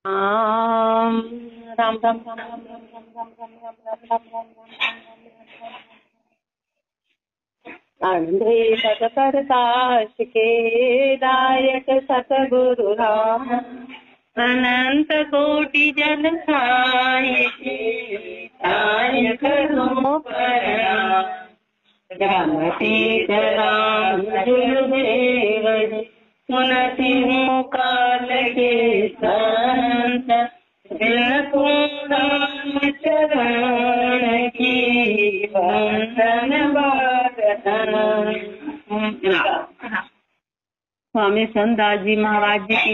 राम राम राम राम राम राम राम राम राम राम राम राम राम अंधे सतप्रकाश के दायक सतगुरु राम अनंत कोटि जन दायक रूप रमते राम गुरुदेव सुनति हूँ काल के संत बिलकुं राम चरण की वंदन स्वामी संतदास जी महाराज जी की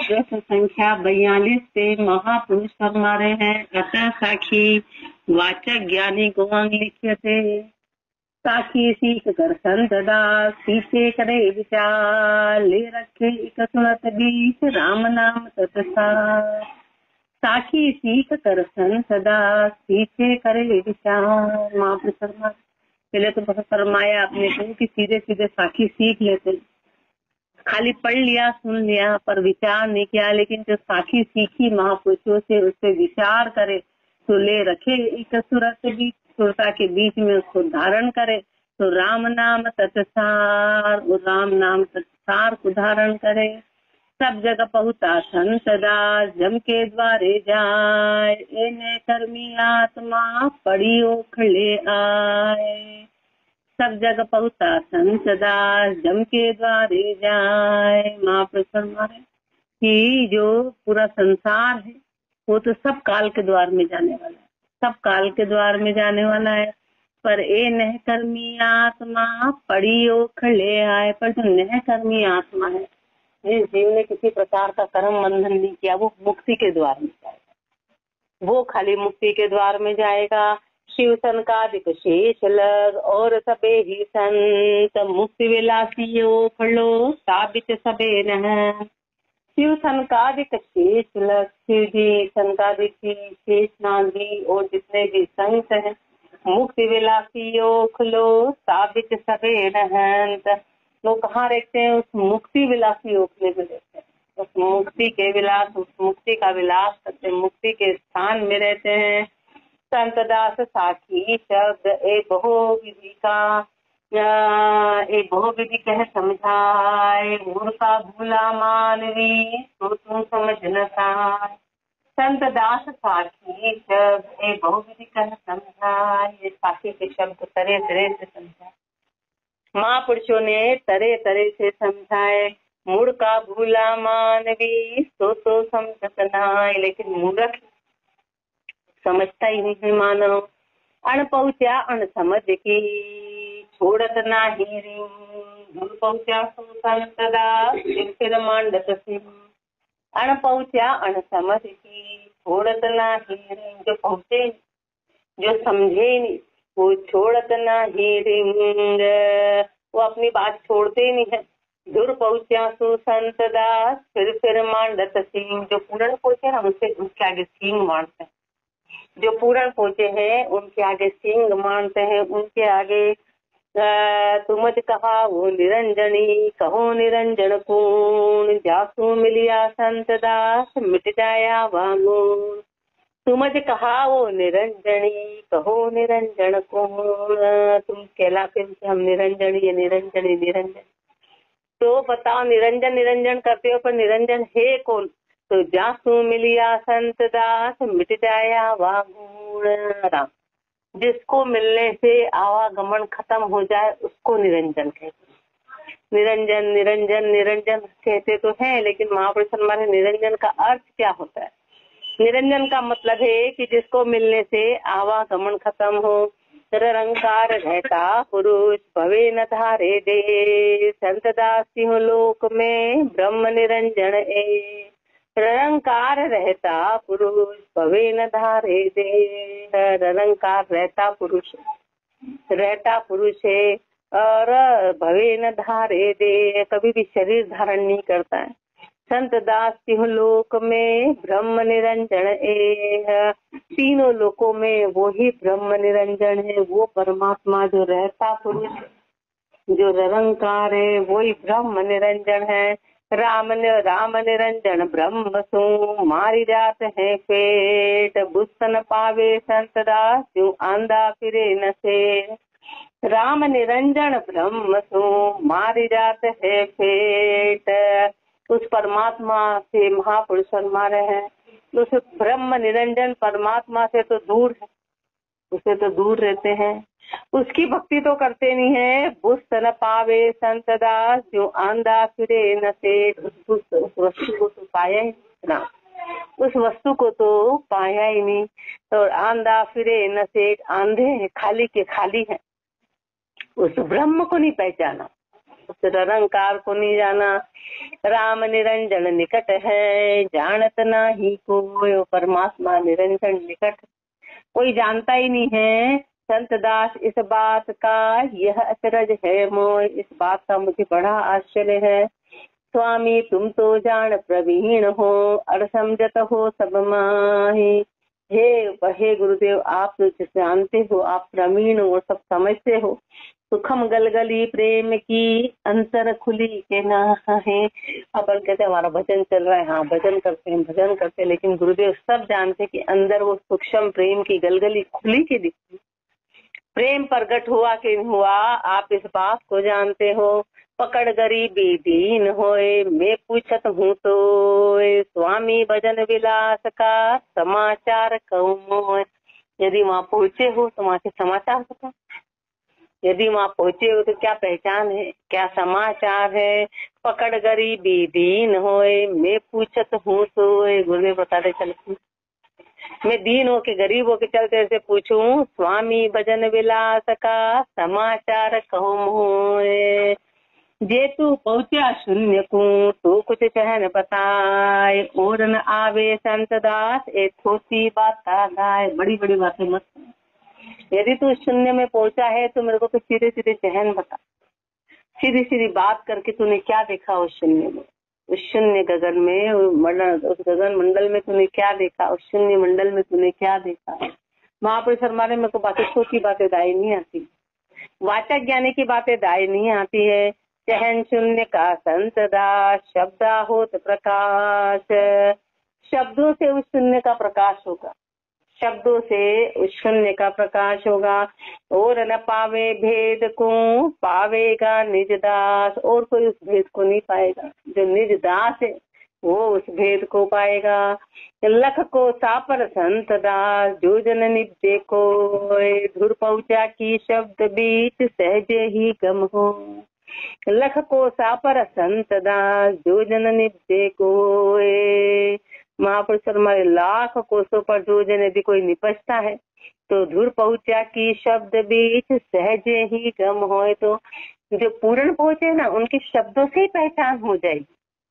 ग्रंथ संख्या 42 से महापुरुष फरमा रहे हैं। अतः साखी वाचक ज्ञानी गोवांग लिखे थे। साखी सीख कर संत दास सीखे करे विचार ले रखे एक सुनत बीच राम नाम तत्सार। साखी सीख कर संत दास सीखे करे विचार। महापुरुष फरमा पहले तो बहुत फरमाया आपने को कि सीधे सीधे साखी सीख लेते, खाली पढ़ लिया सुन लिया पर विचार नहीं किया। लेकिन जो साखी सीखी महापुरुषों से उस पर विचार करे तो ले रखे एक सुरत बीच सुरता के बीच में उसको धारण करे तो राम नाम तत्सार, राम नाम तत्सार को धारण करे। सब जगह पहुँचा संत दास जम के द्वारे जाए, एने कर्मी आत्मा पड़ी ओखले आए। सब जगह पहुँचा संत दास जम के द्वारे जाए। महापुरुष फरमाए कि जो पूरा संसार है वो तो सब काल के द्वार में जाने वाला है, सब काल के द्वार में जाने वाला है। पर ए नह कर्मी आत्मा पड़ी ओखले आए। पर जो नह कर्मी आत्मा है, जिस जीव ने किसी प्रकार का कर्म बंधन नहीं किया, वो मुक्ति के द्वार में जाएगा, वो खाली मुक्ति के द्वार में जाएगा। शिव सनकादिक शेष लग और सबे ही संत मुक्ति विलासी ओखलो साबित सबे न। शिव सनकादिक शेष लग, शिव जी सनकादिक शेषनाग जी और जितने भी संत हैं मुक्ति विलासी ओखलो साबित सबे रहंत। वो कहाँ रहते हैं? उस मुक्ति विलासी ओखले में रहते हैं, उस मुक्ति के विलास, उस मुक्ति का विलास करते, मुक्ति के स्थान में रहते हैं। संत दास साखी शब्द ए बहु विधि का एक बहु विधि कह समझाए, मूर्खा भूला मानवी तो तुम समझ न पाए। संत दास साखी शब्द ए बहु विधि कह समझाए। ये साखी के शब्द तरह तरह से समझाए, महापुरुषों ने तरह तरह से समझाए। मूढ़ का भूला मानवी तो समझत नाय, लेकिन मूर्ख समझता ही नहीं है मानव। अण पहुँचा अण समझ की छोड़त नाही री, दूर पहुँचा संत दास फिर मांडत सिंह। अण पहुँचा अण समझ की छोड़त नाही री, जो पहुँचे जो समझे नहीं वो छोड़त नाही रिंग, वो अपनी बात छोड़ते ही नहीं है। दूर पहुँचा संत दास फिर मांडत सिंह। जो पूर्ण पहुँचे ना उनसे उनके आगे सिंह मानते हैं, जो पूर्ण पहुँचे हैं उनके आगे सिंह मानते हैं। उनके आगे तुमज कहा वो निरंजनी कहो निरंजन कौन, जासू मिलिया संत दास मिट जाया वांगुन। तुमज कहा वो निरंजनी कहो निरंजन कौन, तुम कहलाते हो हम निरंजन, ये निरंजनी निरंजन, तो बताओ निरंजन निरंजन करते हो पर निरंजन है कौन? तो जासू मिलिया संत दास मिट जाया वागुण राम। जिसको मिलने से आवागमन खत्म हो जाए उसको निरंजन कहते। निरंजन निरंजन निरंजन कहते तो हैं, लेकिन महापुरुष हमारे निरंजन का अर्थ क्या होता है? निरंजन का मतलब है कि जिसको मिलने से आवागमन खत्म हो। निरंकार रहता पुरुष भवे न धारे दे, संत दास सिंह लोक में ब्रह्म निरंजन ए। निरंकार रहता पुरुष भवे न धारे दे, निरंकार रहता पुरुष है और भवे न धारे दे, कभी भी शरीर धारण नहीं करता है। संत दास सिंह लोक में ब्रह्म निरंजन ए, तीनों लोकों में वो ही ब्रह्म निरंजन है। वो परमात्मा जो रहता पुरुष जो निरंकार है वो ही ब्रह्म निरंजन है। राम निरंजन ब्रह्म सु मारी जात है पेट, बुस्तन पावे संत दास क्यों आंधा फिरे न से। राम निरंजन ब्रह्म सु मारी जात है पेट, उस परमात्मा से महापुरुष फरमा रहे हैं। उस ब्रह्म निरंजन परमात्मा से तो दूर है, उसे तो दूर रहते हैं, उसकी भक्ति तो करते नहीं है। बुस्तन पावे संत दास जो आंधा फिरे न से, उस वस्तु को तो पाया ही ना, उस वस्तु को तो पाया ही नहीं। तो आंधा फिरे न से, आंधे हैं, खाली के खाली है, उस ब्रह्म को नहीं पहचाना, उस निरंकार को नहीं जाना। राम निरंजन निकट है जानत नाही कोई, परमात्मा निरंजन निकट कोई जानता ही नहीं है। संत दास इस बात का यह अचरज है मोय, इस बात का मुझे बड़ा आश्चर्य है। स्वामी तुम तो जान प्रवीण हो, अर समझत हो सब माही। हे गुरुदेव, आप तो जानते हो, आप प्रवीण हो, सब समझते हो। सुखम गलगली प्रेम की अंतर खुली के ना है। अपन कहते हमारा भजन चल रहा है, हाँ भजन करते हैं, लेकिन गुरुदेव सब जानते कि अंदर वो सूक्ष्म प्रेम की गलगली खुली के दिखती। प्रेम प्रकट हुआ कि हुआ, आप इस बात को जानते हो। पकड़ गरीबी दीन होए, मैं पूछत हूँ तो स्वामी भजन विलास का समाचार कहूँ। यदि वहाँ पहुँचे हो तो वहाँ के समाचार बताओ, यदि वहाँ पहुँचे हो तो क्या पहचान है, क्या समाचार है। पकड़ गरीबी दीन होए, मैं पूछत हूँ तो गुरुदेव बताते चलती, मैं दीन हो के गरीब हो के चलते ऐसे पूछूं, स्वामी भजन विलास का समाचार कहूँ। जे तू पहुँचा शून्य को तो कुछ कहन बताए, और न आवे संत दास एक छोटी बात गाय। बड़ी बड़ी बातें मत, यदि तू शून्य में पहुंचा है तो मेरे को तो सीधे सीधे चहन बता, सीधी सीधी बात करके तूने क्या देखा उस शून्य में, उस शून्य गगन में, उस गगन मंडल में तूने क्या देखा, उस शून्य मंडल में तूने क्या देखा। महापुरुष हमारे में को बातें, छोटी बातें दाई नहीं आती, वाचक ज्ञानी की बातें दाई नहीं आती है। चहन शून्य का संत दास, शब्दा होत प्रकाश, शब्दों से उस शून्य का प्रकाश होगा, शब्दों से उस शून्य का प्रकाश होगा। और न पावे भेद को पावेगा निज दास, और कोई उस भेद को नहीं पाएगा, जो निज दास है वो उस भेद को पाएगा। लख को सापर संत दास, जो जन निपजे को धुर पहुँचा की शब्द बीच सहजे ही गम हो। लख को सापर संत दास, जो जन निपजे को, महापुरुष हमारे लाख कोसों पर जो जन यदि कोई निपजता है तो धुर पहुँचा की शब्द बीच सहजे ही गम होए। तो जो पूर्ण पहुँचे ना, उनके शब्दों से ही पहचान हो जाएगी,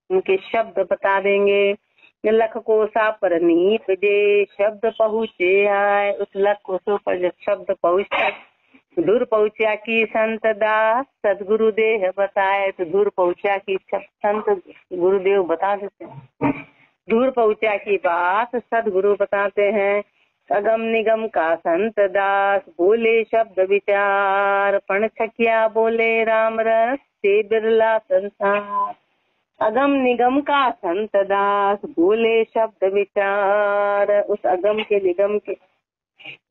उनके शब्द बता देंगे। लख कोसा पर नीप जे शब्द पहुँचे आए, उस लख कोसों पर जब शब्द पहुँचता, दूर पहुँचा की संत दास सदगुरु देह बताए, तो दूर पहुँचा की संत गुरुदेव बता देते हैं, दूर पहुँचा की बात सदगुरु बताते हैं। अगम निगम का संत दास, बोले शब्द विचार, पण छकिया बोले राम रस से बिरला संसार। अगम निगम का संत दास, बोले शब्द विचार, उस अगम के निगम के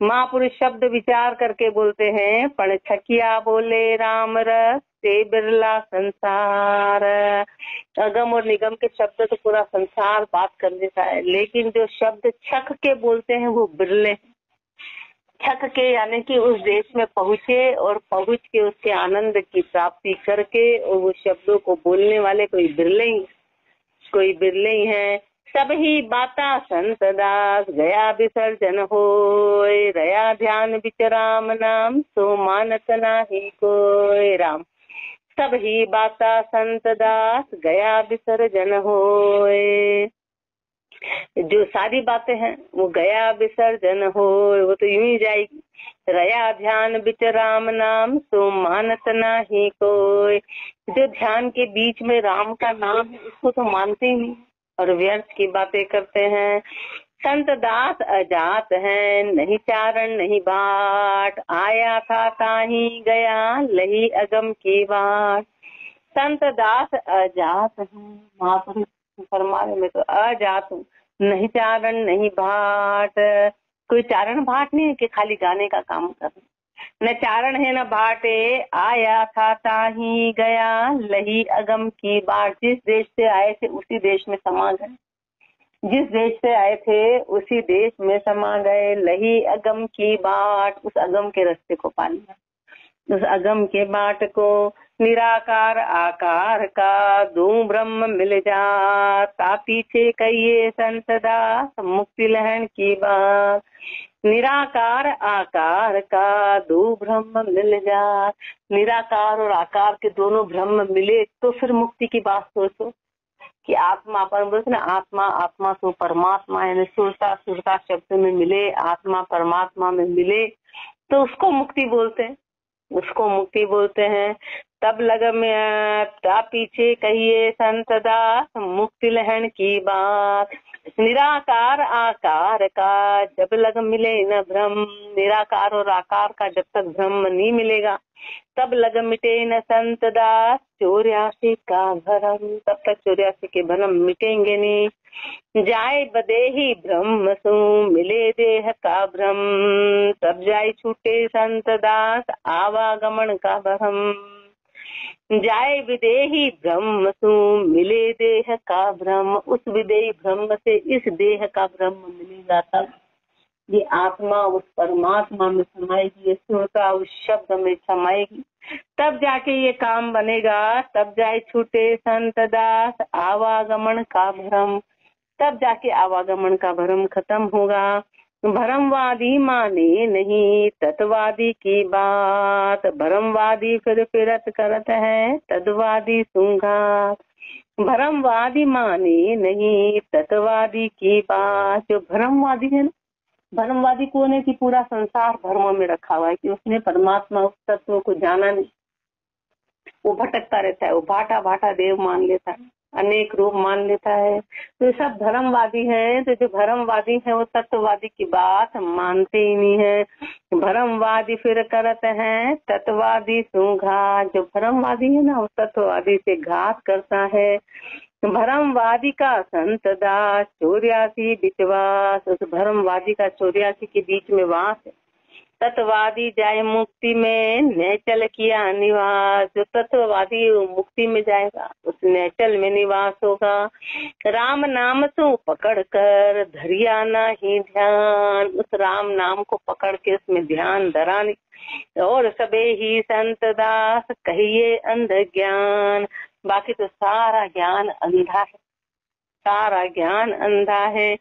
महापुरुष शब्द विचार करके बोलते हैं। पण छकिया बोले राम रस से बिरला संसार। अगम और निगम के शब्द तो पूरा संसार बात कर लेता है, लेकिन जो शब्द छक के बोलते हैं वो बिरले। छक के यानी कि उस देश में पहुँचे और पहुँच के उसके आनंद की प्राप्ति करके और वो शब्दों को बोलने वाले कोई बिरले ही हैं। सब ही बाता संत दास, गया विसर्जन होय, रया ध्यान बिच राम नाम, सो मानत नाही कोय। राम सब ही बाता संत दास, गया विसर्जन होय। जो सारी बातें हैं वो गया विसर्जन होय, वो तो यूं ही जाएगी। रया ध्यान बिच राम नाम, सो मानत नाही कोय। जो ध्यान के बीच में राम का नाम है उसको तो मानते ही नहीं और व्यर्थ की बातें करते हैं। संत दास अजात है, नहीं चारण नहीं बाट, आया था ताही गया लही अगम की बाट। संत दास अजात हूँ। महापुरुष फरमाने में तो अजात हूँ, नहीं चारण नहीं भाट। कोई चारण भाट नहीं है कि खाली गाने का काम कर, न चारण है न भाटे। आया था ताही गया, लही अगम की बाट। जिस देश से आए थे उसी देश में समा गए, जिस देश से आए थे उसी देश में समा गए। लही अगम की बाट, उस अगम के रास्ते को पा लिया, उस अगम के बाट को। निराकार आकार का दो ब्रह्म मिल जाता, पीछे कहिए संत दास मुक्ति लहन की बात। निराकार आकार का दो ब्रह्म मिल जात। निराकार और आकार के दोनों ब्रह्म मिले तो फिर मुक्ति की बात सोचो कि आत्मा परम ना, आत्मा आत्मा तो परमात्मा, यानी सुरता सुरता शब्द में मिले, आत्मा परमात्मा में मिले तो उसको मुक्ति बोलते हैं, उसको मुक्ति बोलते हैं। तब लगम पीछे कहिए संत दास मुक्ति लहन की बात। निराकार आकार का जब लग मिले न भ्रम, निराकार और आकार का जब तक भ्रम नहीं मिलेगा तब लग मिटे न संत दास 84 का भरम, तब तक 84 के भरम मिटेंगे नहीं। जाए बदेही ब्रह्म सु मिले देह का भ्रम, तब जाए छूटे संत दास आवागमन का भरम। जाए विदेही ब्रह्म सु मिले देह का भ्रम, उस विदेही ब्रह्म से इस देह का ब्रह्म मिलेगा तब ये आत्मा उस परमात्मा में समाएगी, ये सुरता उस शब्द में समाएगी, तब जाके ये काम बनेगा। तब जाए छूटे संत दास आवागमन का भ्रम, तब जाके आवागमन का भ्रम खत्म होगा। भरमवादी माने नहीं तत्वादी की बात, भरमवादी फिर फिरत करत है तत्वादी सुंघात। भरमवादी माने नहीं तत्वादी की बात, जो भरमवादी है ना, भरमवादी कौन है कि पूरा संसार भ्रम में रखा हुआ है कि उसने परमात्मा उस तत्व को जाना नहीं, वो भटकता रहता है, वो भाटा भाटा देव मान लेता है, अनेक रूप मान लेता है। तो सब धर्मवादी हैं। तो जो धर्मवादी है वो तत्ववादी की बात मानते ही नहीं है। भरमवादी फिर करत है तत्ववादी सुघात, जो भरमवादी है ना वो तत्ववादी से घात करता है। भरमवादी का संत दास 84 बिचवास, उस भरमवादी का 84 के बीच में वास है। तत्ववादी जाए मुक्ति में नेचल किया निवास, जो तत्ववादी मुक्ति में जाएगा उस नेचल में निवास होगा। राम नाम तो पकड़ कर धरिया नहीं ध्यान, उस राम नाम को पकड़ के उसमें ध्यान धरा नहीं। और सबे ही संत दास कहिए अंध ज्ञान, बाकी तो सारा ज्ञान अंधा है, सारा ज्ञान अंधा है।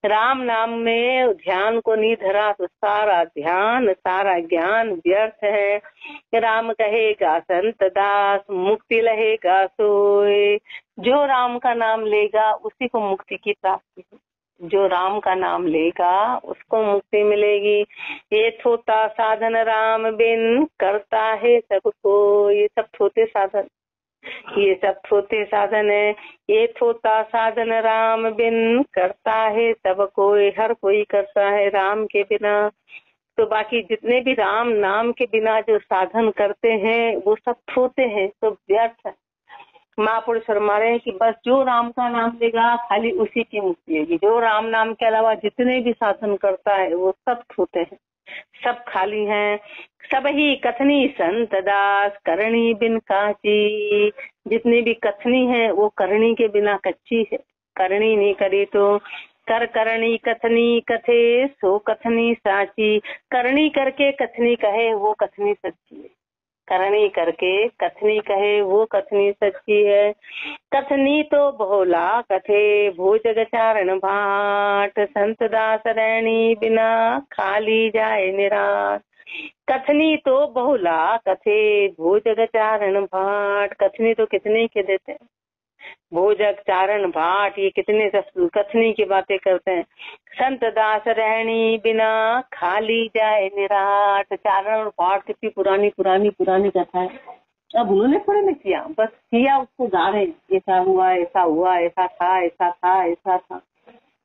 राम नाम में ध्यान को नहीं धरा तो सारा ध्यान सारा ज्ञान व्यर्थ है। राम कहेगा संत दास मुक्ति लहेगा सोए, जो राम का नाम लेगा उसी को मुक्ति की प्राप्ति है, जो राम का नाम लेगा उसको मुक्ति मिलेगी। ये थोता साधन राम बिन करता है सबको, ये सब थोते साधन, ये सब थोते साधन है। ये थोता साधन राम बिन करता है सब कोई, हर कोई करता है राम के बिना। तो बाकी जितने भी राम नाम के बिना जो साधन करते हैं वो सब थोते हैं, तो व्यर्थ है। महापुरुष फरमा रहे हैं कि बस जो राम का नाम लेगा खाली उसी की मुक्ति होगी। जो राम नाम के अलावा जितने भी साधन करता है वो सब थोते हैं, सब खाली हैं। सब ही कथनी संत दास करणी बिन काची, जितनी भी कथनी है वो करणी के बिना कच्ची है, करणी नहीं करी तो कर करणी कथनी कथे सो कथनी साची। करणी करके कथनी कहे वो कथनी सच्ची है, करणी करके कथनी कहे वो कथनी सच्ची है। कथनी तो बहुला कथे भोजग चारण भाट, संत दास रैणी बिना खाली जाए निराश। कथनी तो बहुला कथे भोजग चारण भाट, कथनी तो कितने के देते हैं, भोजक चारण भाट ये कितने कथनी की बातें करते हैं। संत दास रहनी बिना खाली जाए निराट, चारण और भाट कितनी पुरानी पुरानी पुरानी कथा है, अब उन्होंने थोड़ी ना किया, बस किया उसको गा रहे, ऐसा हुआ ऐसा हुआ ऐसा था ऐसा था ऐसा था।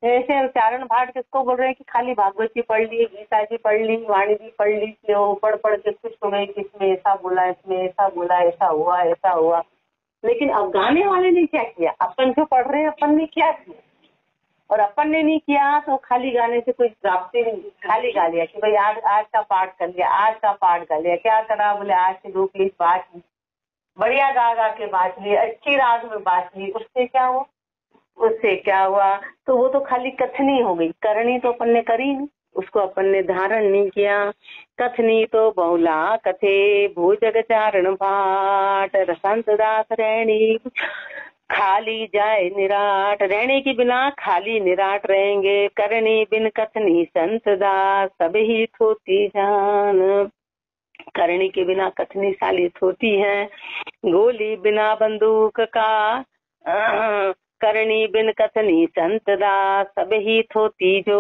ऐसे चारण भाट किसको बोल रहे हैं कि खाली भागवत जी पढ़ ली, गीता जी पढ़ ली, वाणी जी पढ़ ली, पढ़ पढ़ के खुश हो गए कि इसमें ऐसा बोला इसमें ऐसा बोला ऐसा हुआ ऐसा हुआ। लेकिन अब गाने वाले ने क्या किया, अपन जो पढ़ रहे हैं अपन ने क्या किया, और अपन ने नहीं किया तो खाली गाने से कोई प्राप्ति नहीं, खाली गा लिया कि भाई आज का पाठ कर लिया, आज का पाठ कर लिया, क्या करा, बोले आज से 2 प्लीज बात ली, बढ़िया गा के बात ली, अच्छी राग में बात ली, उससे क्या हुआ, उससे क्या हुआ, तो वो तो खाली कथनी हो गई, करनी तो अपन ने करी नहीं, उसको अपन ने धारण नहीं किया। कथनी तो बहुला कथे भूजग चारण भाट, रसंत दास रैणी खाली जाए निराट, रहने के बिना खाली निराट रहेंगे, करनी बिन कथनी संत दास सब ही थोती जान, करनी के बिना कथनी सालित होती है, गोली बिना बंदूक का करनी बिन कथनी संत दास सब ही थोती जो,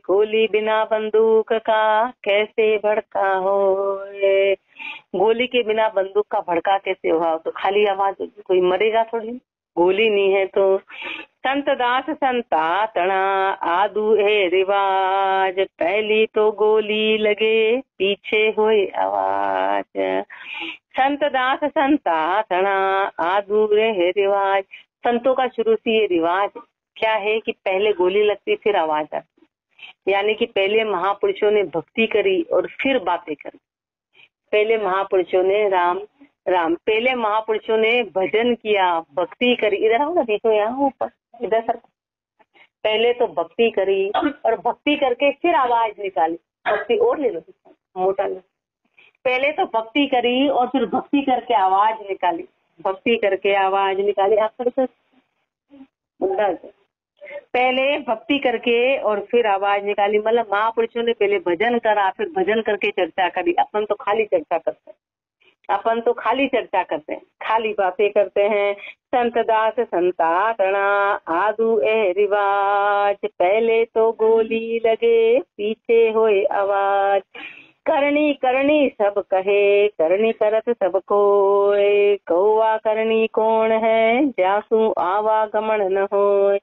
गोली बिना बंदूक का कैसे भड़का हो, गोली के बिना बंदूक का भड़का कैसे हुआ, तो खाली आवाज होगी, कोई मरेगा थोड़ी, गोली नहीं है तो। संत दास संता तना आदू है रिवाज, पहली तो गोली लगे पीछे हुई आवाज, संत दास संता तना आदू है रिवाज, संतों का शुरू से ये रिवाज क्या है कि पहले गोली लगती फिर आवाज आती, यानी कि पहले महापुरुषों ने भक्ति करी और फिर बातें करी, पहले महापुरुषों ने राम पहले महापुरुषों ने भजन किया, भक्ति करी, इधर आओ ना बीच में, यहाँ ऊपर इधर सर, पहले तो भक्ति करी और भक्ति करके फिर आवाज निकाली, भक्ति और ले लो मोटा लो, पहले तो भक्ति करी और फिर भक्ति करके आवाज निकाली, भक्ति करके आवाज निकाली, आप पहले भक्ति करके और फिर आवाज निकाली, मतलब महापुरुषों ने पहले भजन करा फिर भजन करके चर्चा करी, अपन तो खाली चर्चा करते हैं, अपन तो खाली चर्चा करते हैं, खाली बातें करते हैं। संत दास संता तना आदू ए रिवाज, पहले तो गोली लगे पीछे होए आवाज, करनी करनी सब कहे करनी करत सब कोय, कौआ करनी कौन है जासू आवागमन न होय,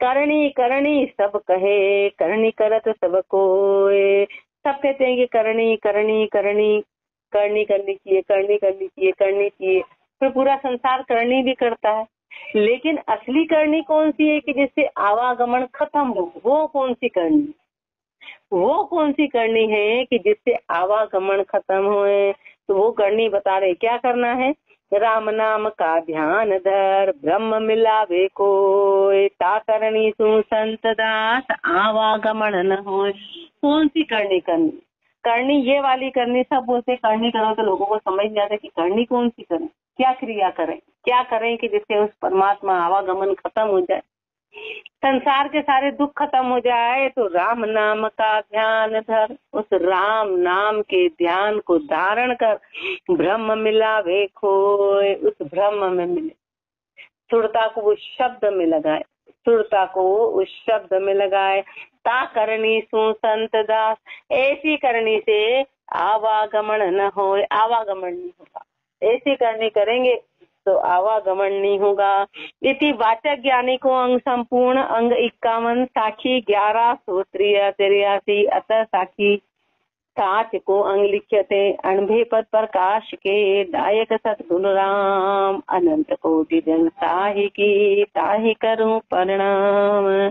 करनी करनी सब कहे करनी करत सब कोय, सब कहते हैं कि करनी करनी करनी करनी करनी चाहिए, करनी करनी चाहिए, करनी चाहिए, तो पूरा संसार करनी भी करता है, लेकिन असली करनी कौन सी है कि जिससे आवागमन खत्म हो, वो कौन सी करनी, वो कौन सी करनी है कि जिससे आवागमन खत्म होए, तो वो करनी बता रहे क्या करना है, राम नाम का ध्यान धर ब्रह्म मिलावे कोय, ता करनी सु संत दास आवागमन न होए, कौन सी करनी करनी, करनी ये वाली करनी, सब बोलते करनी करो तो लोगों को समझ नहीं आता कि करनी कौन सी करें, क्या क्रिया करें, क्या करें कि जिससे उस परमात्मा आवागमन खत्म हो जाए, संसार के सारे दुख खत्म हो जाए, तो राम नाम का ध्यान धर, उस राम नाम के ध्यान को धारण कर, ब्रह्म मिलावे खोए, उस ब्रह्म में मिले, सुरता को उस शब्द में लगाए, सुरता को उस शब्द में लगाए, ता करनी सु संत दास, ऐसी करनी से आवागमन न हो, आवागमन नहीं होगा, ऐसी करनी करेंगे तो आवागमन नहीं होगा। इति वाचक ज्ञानी को अंग संपूर्ण अंग 51 साखी 11 श्रोत्रिय 83 अतः साखी साच को अंग लिख्यते अणभे पद प्रकाश के दायक सतगुण राम अनंत कोटि जन साहि की ताहि करूं प्रणाम।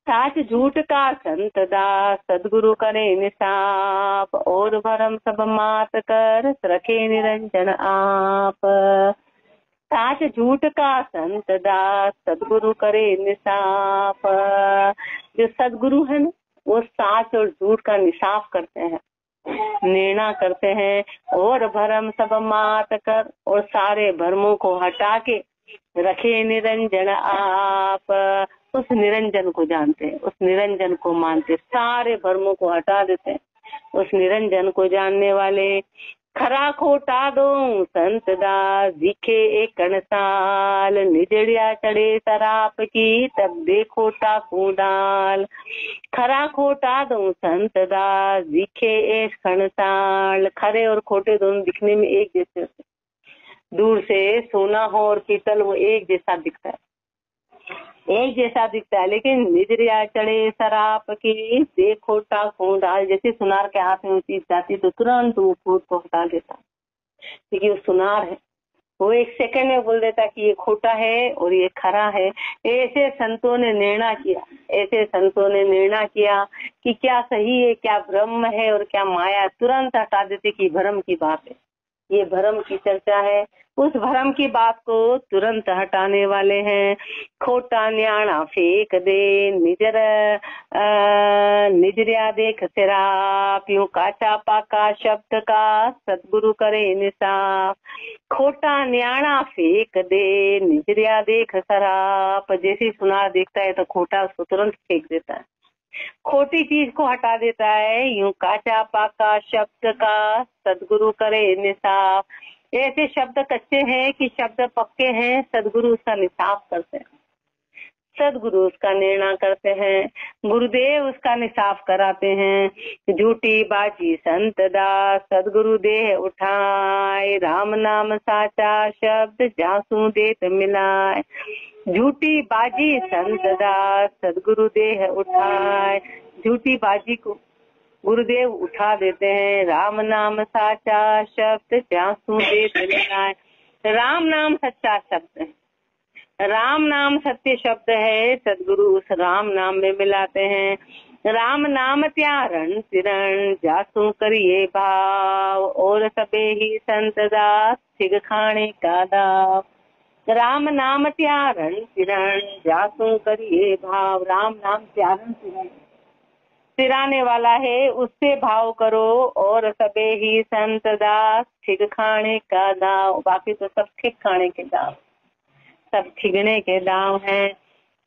साच झूठ का संत दास सदगुरु करे निसाप और भरम सब मात कर रखे निरंजन आप। साच झूठ का संत दास सदगुरु करे निसाफ, जो सदगुरु है ना वो साच और झूठ का निसाफ करते हैं, निर्णय करते हैं, और भरम सब मात कर, और सारे भरमों को हटा के रखे निरंजन आप, उस निरंजन को जानते हैं, उस निरंजन को मानते, सारे भरमों को हटा देते हैं, उस निरंजन को जानने वाले। खरा खोटा दो संत दास दिखे एक कणसाल, निजड़िया चढ़े शराब की तब देखो टाकू डाल। खरा खोटा दो संत दास दिखे एक कणसाल, खरे और खोटे दोनों दिखने में एक जैसे होते, दूर से सोना हो और पीतल वो एक जैसा दिखता है, एक जैसा दिखता है, लेकिन निजरिया चढ़े शराब की देखो टाकू डाल, जैसे सुनार के हाथ में चीज जाती तो तुरंत वो फूट को हटा देता, क्योंकि वो सुनार है, वो एक सेकंड में बोल देता कि ये खोटा है और ये खरा है। ऐसे संतों ने निर्णय किया, ऐसे संतों ने निर्णय किया कि क्या सही है, क्या ब्रह्म है और क्या माया, तुरंत हटा देते कि भ्रम की बात है, ये भ्रम की चर्चा है। उस भ्रम की बात को तुरंत हटाने वाले हैं। खोटा न्याणा फेंक दे निजर निजरिया देख तेरा, यूं काचा पाका शब्द का सदगुरु करे निसाफ। खोटा न्याणा फेंक दे निजरिया देख सराप, जैसे सुनार देखता है तो खोटा उसको तुरंत फेंक देता है, खोटी चीज को हटा देता है। यूं काचा पाका शब्द का सदगुरु करे निसाफ। ऐसे शब्द कच्चे हैं कि शब्द पक्के हैं, सदगुरु उसका निसाफ करते हैं, सदगुरु उसका निर्णय करते हैं, गुरुदेव उसका निसाफ कराते हैं। झूठी बाजी संत दास सदगुरु देह उठाए, राम नाम साचा शब्द जासू देत मिलाए। झूठी बाजी संत दास सदगुरु देह उठाए, झूठी बाजी को गुरुदेव उठा देते हैं। राम नाम साचा शब्द जासू देत मिलाए। राम नाम सच्चा शब्द है, राम नाम सत्य शब्द है, सदगुरु उस राम नाम में मिलाते हैं। राम नाम त्यारण तिरण जासू करिए भाव, और सबे ही संत दास थिग खाने का दाव। राम नाम त्यारण तिरण जासू करिए भाव, राम नाम त्यारण तिरण तिराने वाला है, उससे भाव करो, और सबे ही संत दास थिग खाने का दाव। बाकी तो सब ठीक खाने के दाव, सब ठिगने के दाव हैं।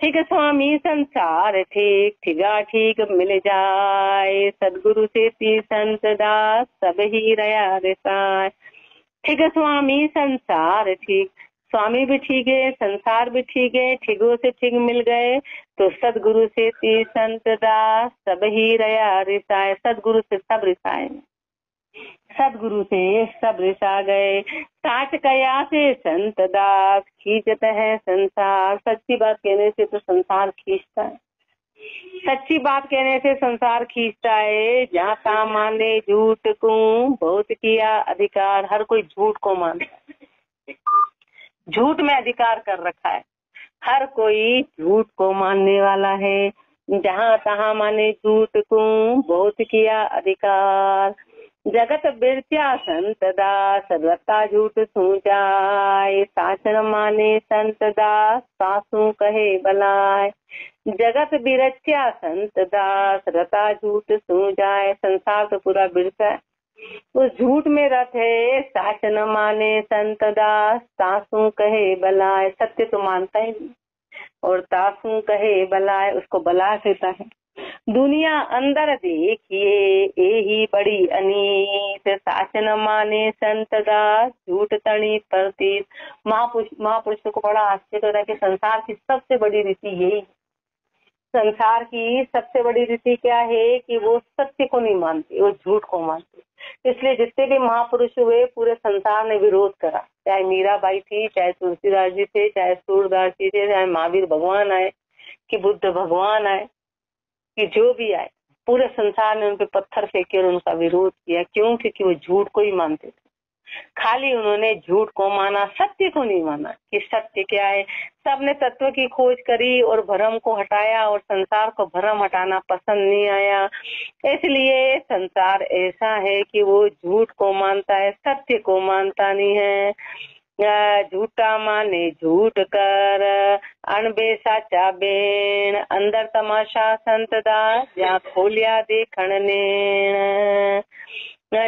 ठीक स्वामी संसार ठीक ठिगा ठीक मिल जाए, सदगुरु से ती संत दास सब ही रया रिसाए। ठीक स्वामी संसार ठीक, स्वामी भी ठीक है, संसार भी ठीक है, ठिगों से ठिग मिल गए तो सदगुरु से ती संत दास सब ही रया रिसाए। सदगुरु से सब रिसाए, सदगुरु से सब रिसा गए। साच कया से संत दास खींचत है संसार, सच्ची बात कहने से तो संसार खींचता है, सच्ची बात कहने से संसार खींचता है। जहाँ ता माने झूठ को बहुत किया अधिकार, हर कोई झूठ को मानता है, झूठ में अधिकार कर रखा है, हर कोई झूठ को मानने वाला है। जहाँ तहाँ माने झूठ को बहुत किया अधिकार, जगत बिरचा संत दास रता झूठ सू जाए। साचन माने संत दास सासू कहे बलाय, जगत बिरचा संत दास रता झूठ सू जाए। संसार तो पूरा बिरचा है, उस झूठ में रत है। साचन माने संत दास सासू कहे बलाय, सत्य तो मानता ही नहीं, और तासू कहे बलाय, उसको बला कहता है। दुनिया अंदर देखिए यही बड़ी अनीत, साचन माने संत दास झूठ तणी प्रतीत। महापुरुषों को बड़ा आश्चर्य होता है कि संसार की सबसे बड़ी रीति यही, संसार की सबसे बड़ी रीति क्या है कि वो सत्य को नहीं मानते, वो झूठ को मानते। इसलिए जितने भी महापुरुष हुए पूरे संसार ने विरोध करा, चाहे मीराबाई थी, चाहे तुलसीदास जी थे, चाहे सूरदास जी थे, चाहे महावीर भगवान आए कि बुद्ध भगवान आए कि जो भी आए, पूरे संसार ने उन पे पत्थर फेंके और उनका विरोध किया। क्यों? क्योंकि वो झूठ को ही मानते थे, खाली उन्होंने झूठ को माना, सत्य को नहीं माना कि सत्य क्या है। सबने तत्व की खोज करी और भ्रम को हटाया, और संसार को भ्रम हटाना पसंद नहीं आया। इसलिए संसार ऐसा है कि वो झूठ को मानता है, सत्य को मानता नहीं है। झूठा माने झूठ कर अणबे साचा बेण, अंदर तमाशा संत दास जहाँ खोलिया देखण नेण।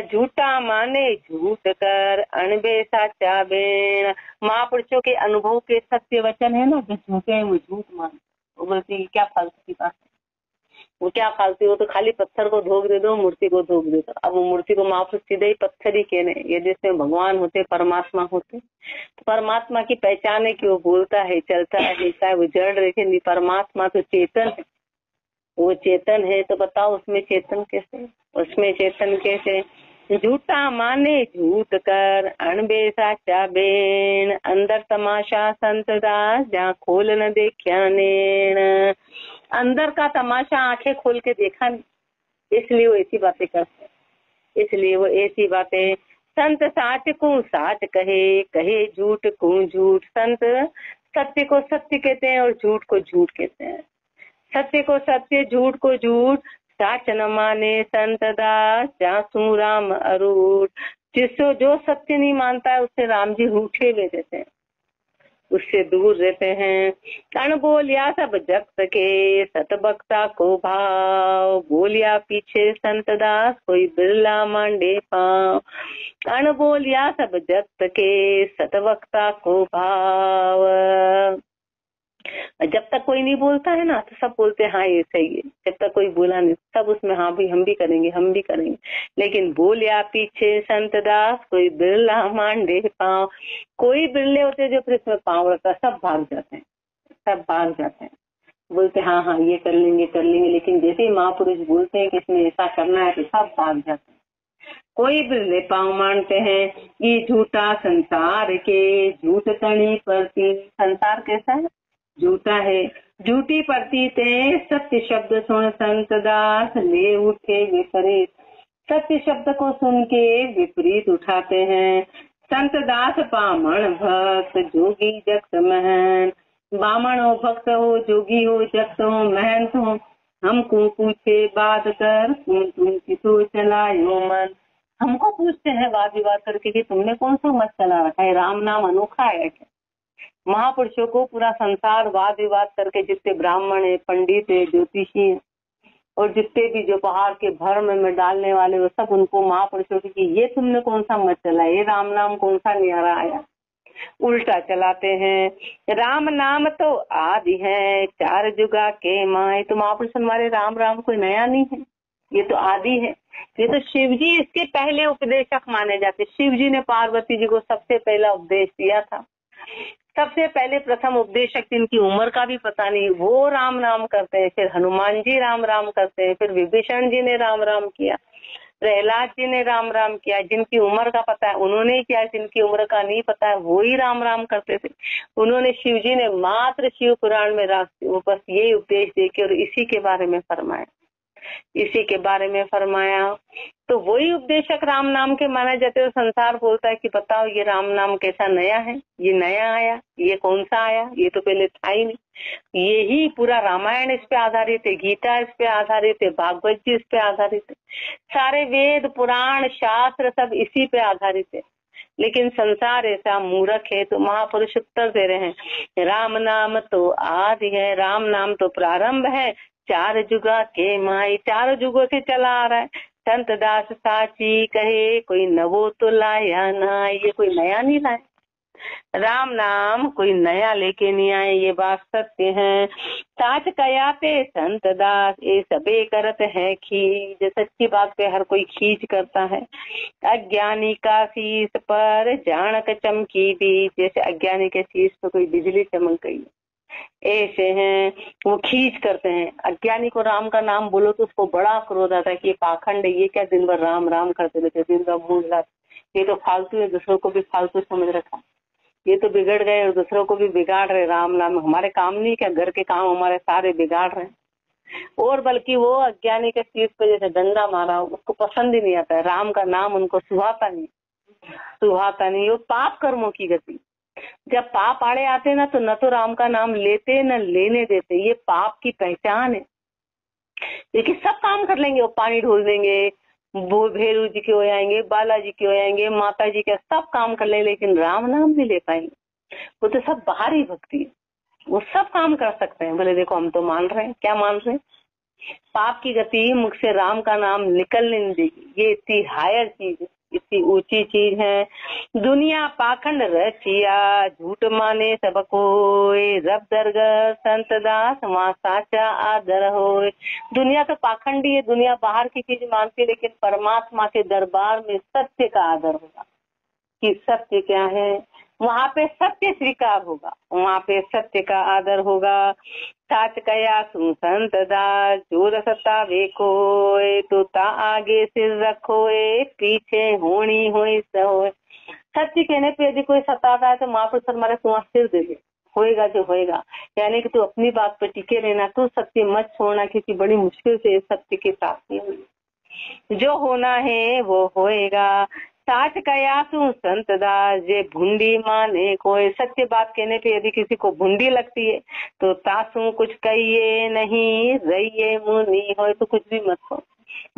झूठा माने झूठ कर अणबे साचा बेण, महापुरुषों के अनुभव के सत्य वचन है ना, जो झूठे हैं वो झूठ मानते, वो बोलते हैं क्या फालतू की बात है, वो क्या फालतू, वो तो खाली पत्थर को धोख दे दो, मूर्ति को धोख दे दो। अब वो मूर्ति को महापुरुष सीधे ही पत्थर ही कहने, ये जिसमें भगवान होते, परमात्मा होते, तो परमात्मा की पहचान है कि वो बोलता है, चलता है, चाहे वो जड़ रहे, परमात्मा तो चेतन है, वो चेतन है, तो बताओ उसमें चेतन कैसे, उसमें चेतन कैसे। झूठा माने झूठ कर अणबे साचा बेण, अंदर तमाशा संत दास जहाँ खोल न देखा नेण। अंदर का तमाशा आंखें खोल के देखा नहीं, इसलिए वो ऐसी बातें करते, इसलिए वो ऐसी बातें संत साच को साच कहे, कहे झूठ को झूठ। संत सत्य को सत्य कहते हैं और झूठ को झूठ कहते हैं। सत्य को सत्य, झूठ को झूठ। साच न माने संत दास, जासू राम अरूठ। जिससे जो सत्य नहीं मानता है उससे राम जी रूठे हुए रहते हैं, उससे दूर रहते हैं। कण बोलिया सब जगत के, सत बक्ता को भाव। बोलिया पीछे संत दास, कोई बिरला मांडे पाँव। कण बोलिया सब जगत के, सत बक्ता को भाव। जब तक कोई नहीं बोलता है ना तो सब बोलते हैं हाँ ये सही है। जब तक कोई बोला नहीं सब उसमें हाँ भाई हम भी करेंगे, हम भी करेंगे। लेकिन बोलिया पीछे संत दास, कोई बिरला मांडे पाँव। कोई बिरले होते जो फिर इसमें पाँव रखता, सब भाग जाते हैं, सब भाग जाते हैं। बोलते हाँ हाँ ये कर लेंगे कर लेंगे, लेकिन जैसे ही महापुरुष बोलते हैं कि इसमें ऐसा करना है तो सब भाग जाते हैं। कोई बिरले पाँव मानते हैं। ये झूठा संसार के, झूठ तणी परती। संसार कैसा है? झूठा है। झूठी प्रतीतें, सत्य शब्द सुन संत दास, ले उठे विपरीत। सत्य शब्द को सुन के विपरीत उठाते हैं। संत दास बामण भक्त, जोगी जगत महन। बामण हो, भक्त हो, जोगी हो, जगत हो, महंत हो, हमको पूछे बात कर, तुम किसो चलायो मन। हमको पूछते हैं वाद विवाद करके कि तुमने कौन सा मत चला रखा है, राम नाम अनोखा है क्या? महापुरुषों को पूरा संसार वाद विवाद करके, जितने ब्राह्मण है, पंडित है, ज्योतिषी है और जितने भी जो पहाड़ के भर्म में डालने वाले वो सब उनको महापुरुषों की ये तुमने कौन सा मत चला, ये राम नाम कौन सा न्यारा आया, उल्टा चलाते हैं। राम नाम तो आदि है, चार जुगा के माए। तो महापुरुष हमारे राम राम कोई नया नहीं है, ये तो आदि है। ये तो शिव जी इसके पहले उपदेशक माने जाते। शिव जी ने पार्वती जी को सबसे पहला उपदेश दिया था। सबसे पहले प्रथम उपदेशक जिनकी उम्र का भी पता नहीं वो राम नाम करते हैं। फिर हनुमान जी राम राम करते हैं। फिर विभीषण जी ने राम राम किया। प्रहलाद जी ने राम राम किया। जिनकी उम्र का पता है उन्होंने किया, जिनकी उम्र का नहीं पता है वो ही राम राम करते थे। उन्होंने, शिव जी ने मात्र शिव पुराण में बस ये उपदेश देके और इसी के बारे में फरमाया, इसी के बारे में फरमाया। तो वही उपदेशक राम नाम के माना जाते हैं। संसार बोलता है कि बताओ ये राम नाम कैसा नया है, ये नया आया, ये कौन सा आया, ये तो पहले था ही नहीं। यही पूरा रामायण इस पे आधारित है, गीता इस पे आधारित है, भागवत जी इस पे आधारित है, सारे वेद पुराण शास्त्र सब इसी पे आधारित है। लेकिन संसार ऐसा मूर्ख है। तो महापुरुष उत्तर दे रहे हैं, राम नाम तो आदि है, राम नाम तो प्रारंभ है, चार जुगा के माई, चार जुगों से चला आ रहा है। संत दास साची कहे, कोई नवो तो लाया ना, ये कोई नया नहीं लाए। राम नाम कोई नया लेके नहीं आए, ये बात सत्य है। साच कयाते संत दास, ये सबे करत है खींच। सच्ची बात पे हर कोई खींच करता है। अज्ञानी का शीश पर जानक चमकी भी, जैसे अज्ञानी के शीश पर कोई बिजली चमक गई ऐसे हैं, वो खींच करते हैं। अज्ञानी को राम का नाम बोलो तो उसको बड़ा क्रोध आता है कि ये पाखंड है, ये क्या दिन भर राम राम करते रहते, दिन भर भूल जाते, ये तो फालतू है, दूसरों को भी फालतू समझ रखा, ये तो बिगड़ गए और दूसरों को भी बिगाड़ रहे। राम नाम हमारे काम नहीं क्या, घर के काम हमारे सारे बिगाड़ रहे हैं। और बल्कि वो अज्ञानी के शीश पे जैसे डंडा मारा, उसको पसंद ही नहीं आता है, राम का नाम उनको सुहाता नहीं, सुहाता नहीं। वो पाप कर्मों की गति। जब पाप आड़े आते ना तो न तो राम का नाम लेते न लेने देते, ये पाप की पहचान है। देखिए सब काम कर लेंगे, वो पानी ढोल देंगे, वो भैरू जी के हो जाएंगे, बालाजी के हो जाएंगे, माता जी के, सब काम कर लेंगे, लेकिन राम नाम नहीं ले पाएंगे। वो तो सब बाहरी भक्ति है, वो सब काम कर सकते हैं। बोले देखो हम तो मान रहे हैं, क्या मान रहे हैं? पाप की गति मुख से राम का नाम निकलने नहीं देगी। ये इतनी हायर चीज है, इतनी ऊंची चीज है। दुनिया पाखंड रचिया, झूठ माने सब कोय, रब दरगाह संत दास वहाँ साचा आदर होय। दुनिया तो पाखंडी है, दुनिया बाहर की चीज मानती है, लेकिन परमात्मा के दरबार में सत्य का आदर होगा कि सत्य क्या है, वहाँ पे सत्य स्वीकार होगा, वहाँ पे सत्य का आदर होगा। साच कया सुन संत दास, जोर सत्ता वेखोए, तो ता आगे सिर रखोए, पीछे होनी होई सहोए। सत्य कहने पे यदि कोई सताता है तो महापुरुष हमारे तुम्हारा सिर दे दे, होएगा जो होएगा। यानी कि तू अपनी बात पे टिके रहना, तू सत्य मत छोड़ना, क्योंकि बड़ी मुश्किल से सत्य की प्राप्ति हुई। जो होना है वो होएगा, साच कयासु संत दास जे भुंडी माने कोई। सत्य बात कहने पे यदि किसी को भुंडी लगती है तो तासु कुछ कहिए नहीं, रहिए मुनि हो तो कुछ भी मत कहो,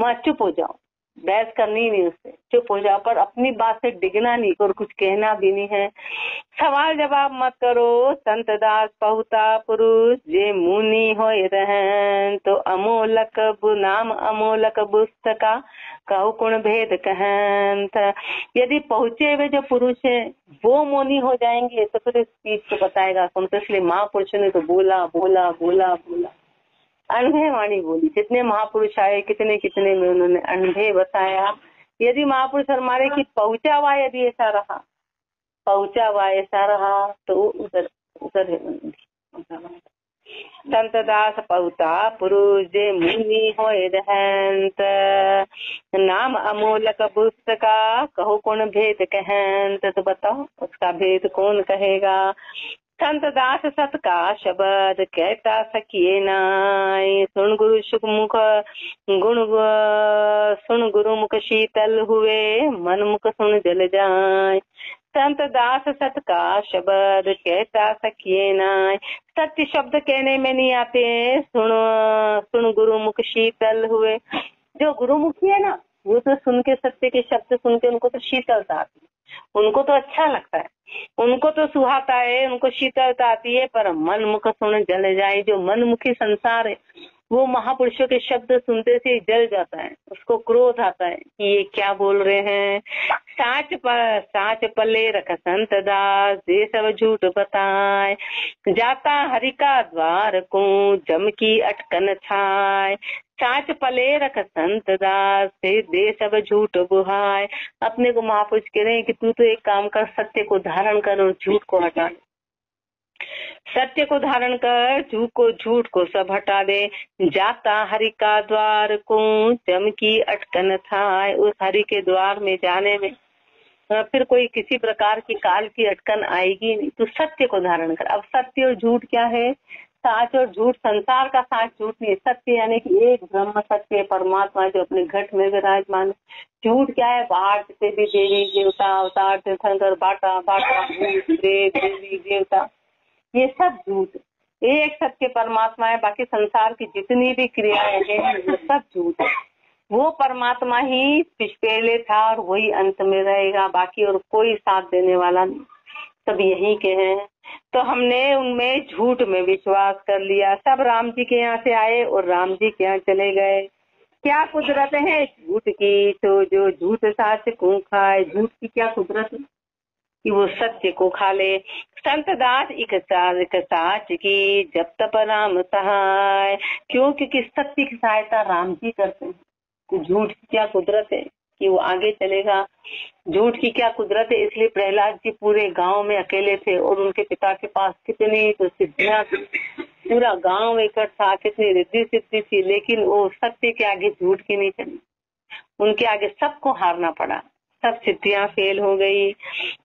वहाँ चुप हो जाओ, बहस करनी नहीं उससे, चुप हो जाओ, पर अपनी बात से डिगना नहीं और कुछ कहना भी नहीं है। सवाल जवाब मत करो, संत दास पहुता पुरुष जे मुनि होय रहन, तो अमोलक नाम अमोलक पुस्तका कहु गुण भेद कहन। यदि पहुंचे हुए जो पुरुष है वो मुनि हो जाएंगे तो फिर इस चीज को बताएगा कौन। तो इसलिए महापुरुषों ने तो बोला बोला बोला बोला, अनुभव वाणी बोली। जितने महापुरुष आए कितने कितने में उन्होंने अनुभव बताया। यदि महापुरुष हमारे की पहुंचा हुआ यदि ऐसा रहा, पहुंचा हुआ ऐसा रहा तो उधर उधर है। संत दास पहुता पुरुष जे मुनि होय रहंत, नाम अमोलक पुस्तका कहो कौन भेद कहंत। तो बताओ उसका भेद कौन कहेगा। संत दास सत का शब्द कहता सकिए नाय, सुन गुरु सुख मुख गुण सुन गुरु मुख शीतल हुए, मन मुख सुन जल जाए। संत दास सत का शब्द कहता सकिए नाय, सत्य शब्द कहने में नहीं आते, सुन गुरु मुख शीतल हुए। जो गुरुमुखी है ना वो तो सुन के सत्य के शब्द सुन के उनको तो शीतलता आती है, उनको तो अच्छा लगता है, उनको तो सुहाता है, उनको शीतलता आती है। पर मन मुख सुन जल जाए, जो मनमुखी संसार है वो महापुरुषों के शब्द सुनते से जल जाता है, उसको क्रोध आता है कि ये क्या बोल रहे हैं। साच पले रख संत दास, ये सब झूठ बताए, जाता हरि का द्वार को जम की अटकन छाए। साच पले रख संत दास, दे सब झूठ बुहाय। अपने को महापुरुष कह रहे हैं कि तू तो एक काम कर, सत्य को धारण कर और झूठ को हटा दे, सत्य को धारण कर, झूठ को सब हटा दे। जाता हरि का द्वार को जम की अटकन था, उस हरि के द्वार में जाने में फिर कोई किसी प्रकार की काल की अटकन आएगी नहीं। तो सत्य को धारण कर। अब सत्य और झूठ क्या है, साच और झूठ, संसार का साच झूठ नहीं, सत्य यानी कि एक ब्रह्म सत्य परमात्मा जो अपने घट में विराजमान। झूठ क्या है, बाहर से भी देवी देवता अवतार तीर्थंकर बाटा बाटा देवी देवता, ये सब झूठ। एक सत्य परमात्मा है, बाकी संसार की जितनी भी क्रियाएं हैं वो सब झूठ है। वो परमात्मा ही पहले था और वही अंत में रहेगा, बाकी और कोई साथ देने वाला नहीं, सब यही के हैं। तो हमने उनमें झूठ में विश्वास कर लिया। सब राम जी के यहाँ से आए और राम जी के यहाँ चले गए। क्या कुदरत है झूठ की, तो जो झूठ साच को खाए। झूठ की क्या कुदरत है कि वो सत्य को खा ले। संत दास एक साच की जब तप राम सहाय, क्योंकि सत्य की सहायता राम जी करते हैं। तो झूठ की क्या कुदरत है कि वो आगे चलेगा। झूठ की क्या कुदरत है, इसलिए प्रहलाद जी पूरे गांव में अकेले थे और उनके पिता के पास कितनी तो सिद्धियां थी, पूरा गांव इकट्ठा, कितनी रिद्धि सिद्धि थी, लेकिन वो सत्य के आगे झूठ की नहीं चली, उनके आगे सबको हारना पड़ा, सब सिद्धियां फेल हो गई।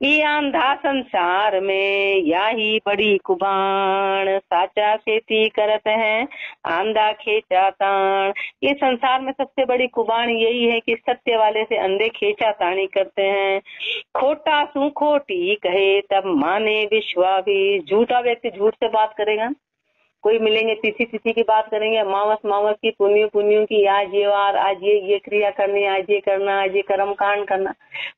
ये अंधा संसार में यही बड़ी कुबाण, साचा खेती करत है आंधा खेचा ताण। ये संसार में सबसे बड़ी कुबाण यही है कि सत्य वाले से अंधे खेचा ताणी करते हैं। खोटा सु खोटी कहे तब माने विश्वा भी। झूठा व्यक्ति झूठ से बात करेगा, कोई मिलेंगे तिथि की बात करेंगे, अमावस की पुण्यों की, आज ये वार, आज ये क्रिया करनी, आज ये करना, आज ये कर्म कांड करना,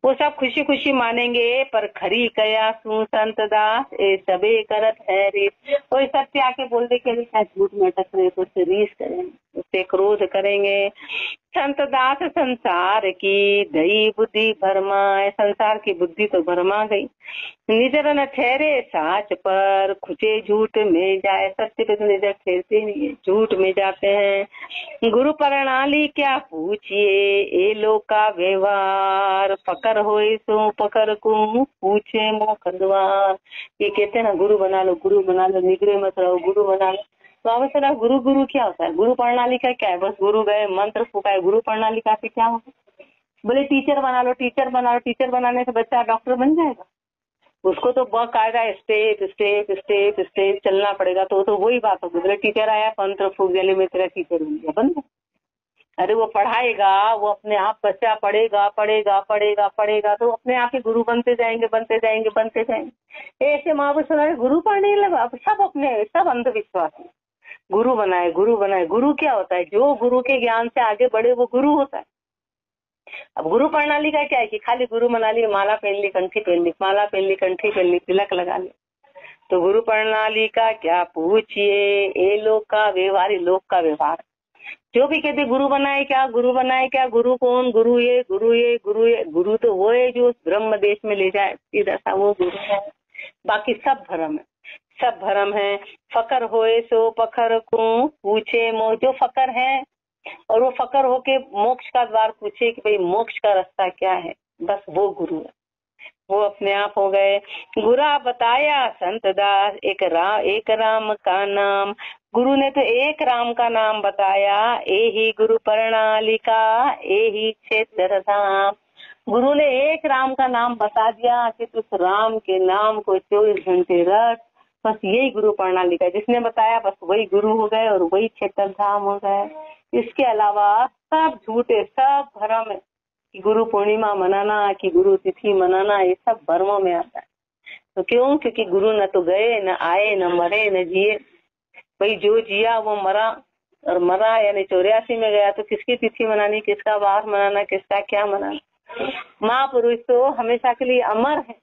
वो सब खुशी खुशी मानेंगे। पर खरी कया सु संत दास ए सबे करत है रीस। कोई सत्य आके बोल दे के झूठ में अटक रहे तो उससे रीस करेंगे, उससे क्रोध करेंगे। संत दास संसार की दई बुद्धि भरमाए, संसार की बुद्धि तो भरमा गई। निजर न ठहरे साच पर खुचे झूठ में जाए, सत्य पे तो निजर ठहरते नहीं है, झूठ में जाते हैं। गुरु प्रणाली क्या पूछिए ए लोक का व्यवहार, पकड़ होए सो पकड़ को पूछे मोखद्वार। ये कहते हैं ना गुरु बना लो, गुरु बना लो, निगरे मत रहो, गुरु बना लो। तो अब सर गुरु क्या होता है, गुरु प्रणाली का क्या है, बस गुरु गए मंत्र फूकाए, गुरु प्रणाली का से क्या होता है। बोले टीचर बना लो, टीचर बना लो, टीचर बनाने से बच्चा डॉक्टर बन जाएगा, उसको तो बकायदा स्टेप स्टेप स्टेप स्टेप चलना पड़ेगा। तो वही बात होगी, बोले टीचर आया मंत्र फूक दिया में तेरा टीचर बन गया, बन गया। अरे वो पढ़ाएगा, वो अपने आप बच्चा पढ़ेगा पढ़ेगा पढ़ेगा पढ़ेगा तो अपने आप ही गुरु बनते जाएंगे बनते जाएंगे बनते जाएंगे। ऐसे महापुरुष सुना गुरु पढ़ने लगा, अब सब अपने सब अंधविश्वास है। गुरु बनाए गुरु बनाए, गुरु क्या होता है? जो गुरु के ज्ञान से आगे बढ़े वो गुरु होता है। अब गुरु प्रणाली का क्या है कि खाली गुरु बना ली, माला पहन ली, कंठी पहन ली, माला पहन ली, कंठी पहन ली, तिलक लगा ली। तो गुरु प्रणाली का क्या पूछिए, ये लोक का व्यवहार, लोक का व्यवहार। जो भी कहते गुरु बनाए क्या, गुरु बनाए क्या, गुरु कौन, गुरु ये गुरु ये गुरु ये। गुरु तो वो है जो ब्रह्म देश में ले जाए सीधा सा, वो गुरु है। बाकी सब भ्रम है, सब भ्रम है। फकर होए सो पखर को पूछे मोह, जो फकर है और वो फकर होके मोक्ष का द्वार पूछे कि भाई मोक्ष का रास्ता क्या है, बस वो गुरु है। वो अपने आप हो गए। गुरा बताया संत दास, एक राम का नाम। गुरु ने तो एक राम का नाम बताया, यही गुरु प्रणाली का यही क्षेत्र धाम। गुरु ने एक राम का नाम बता दिया कि तुस राम के नाम को 24 घंटे रख, बस यही गुरु प्रणाली का। जिसने बताया बस वही गुरु हो गए और वही क्षेत्र धाम हो गए। इसके अलावा सब झूठे, सब भ्रम है कि गुरु पूर्णिमा मनाना, कि गुरु तिथि मनाना, ये सब भ्रमों में आता है। तो क्यों? क्योंकि गुरु न तो गए, न आए, न मरे, न जिए। भाई जो जिया वो मरा, और मरा यानी 84 में गया, तो किसकी तिथि मनानी, किसका वार मनाना, किसका क्या मनाना। महापुरुष तो हमेशा के लिए अमर है,